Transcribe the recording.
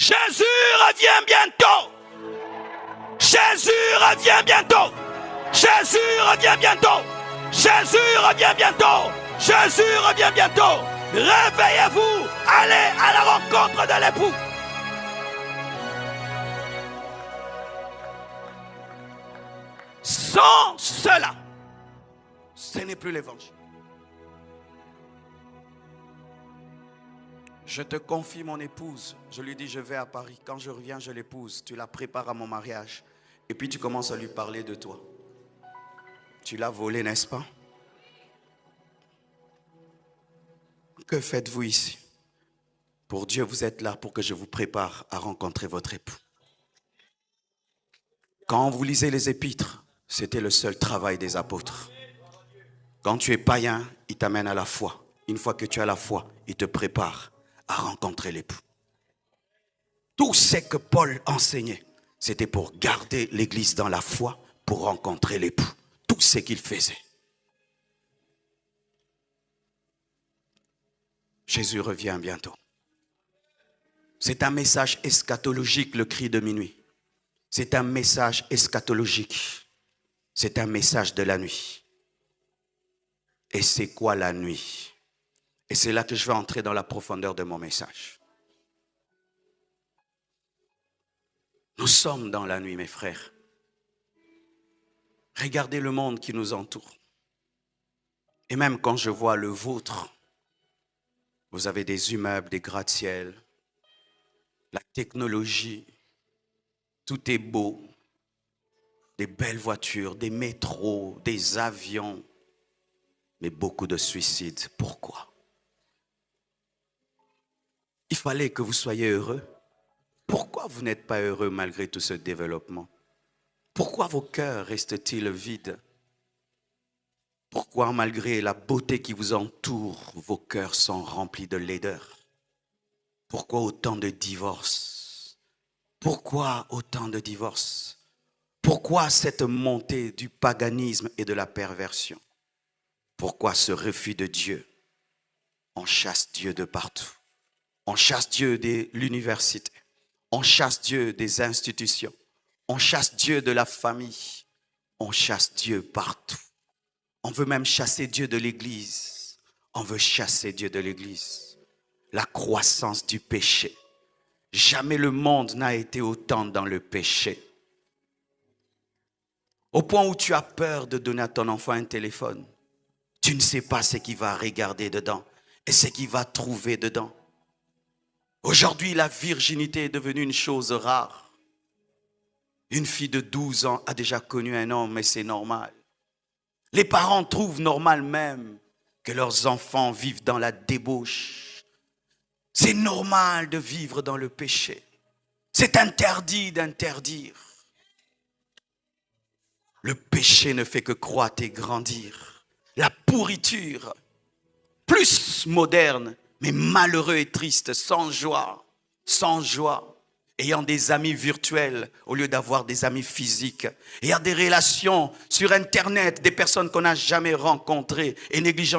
Jésus revient bientôt. Jésus revient bientôt. Jésus revient bientôt. Jésus revient bientôt. Jésus revient bientôt. Réveillez-vous. Allez à la rencontre de l'époux. Sans cela, ce n'est plus l'évangile. Je te confie mon épouse. Je lui dis, je vais à Paris. Quand je reviens, je l'épouse. Tu la prépares à mon mariage. Et puis tu commences à lui parler de toi. Tu l'as volée, n'est-ce pas? Que faites-vous ici? Pour Dieu, vous êtes là pour que je vous prépare à rencontrer votre époux. Quand vous lisez les épîtres, c'était le seul travail des apôtres. Quand tu es païen, il t'amène à la foi. Une fois que tu as la foi, il te prépare à rencontrer l'époux. Tout ce que Paul enseignait, c'était pour garder l'église dans la foi, pour rencontrer l'époux. Tout ce qu'il faisait. Jésus revient bientôt. C'est un message eschatologique, le cri de minuit. C'est un message eschatologique. C'est un message de la nuit. Et c'est quoi la nuit? Et c'est là que je vais entrer dans la profondeur de mon message. Nous sommes dans la nuit, mes frères. Regardez le monde qui nous entoure. Et même quand je vois le vôtre, vous avez des immeubles, des gratte-ciel, la technologie, tout est beau. Des belles voitures, des métros, des avions, mais beaucoup de suicides. Pourquoi? Il fallait que vous soyez heureux. Pourquoi vous n'êtes pas heureux malgré tout ce développement? Pourquoi vos cœurs restent-ils vides? Pourquoi malgré la beauté qui vous entoure, vos cœurs sont remplis de laideur? Pourquoi autant de divorces? Pourquoi autant de divorces? Pourquoi cette montée du paganisme et de la perversion? Pourquoi ce refus de Dieu? On chasse Dieu de partout. On chasse Dieu de l'université. On chasse Dieu des institutions. On chasse Dieu de la famille. On chasse Dieu partout. On veut même chasser Dieu de l'église. On veut chasser Dieu de l'église. La croissance du péché. Jamais le monde n'a été autant dans le péché. Au point où tu as peur de donner à ton enfant un téléphone. Tu ne sais pas ce qu'il va regarder dedans et ce qu'il va trouver dedans. Aujourd'hui, la virginité est devenue une chose rare. Une fille de 12 ans a déjà connu un homme, mais c'est normal. Les parents trouvent normal même que leurs enfants vivent dans la débauche. C'est normal de vivre dans le péché. C'est interdit d'interdire. Le péché ne fait que croître et grandir. La pourriture, plus moderne, mais malheureux et triste, sans joie, ayant des amis virtuels au lieu d'avoir des amis physiques, ayant des relations sur Internet, des personnes qu'on n'a jamais rencontrées et négligeant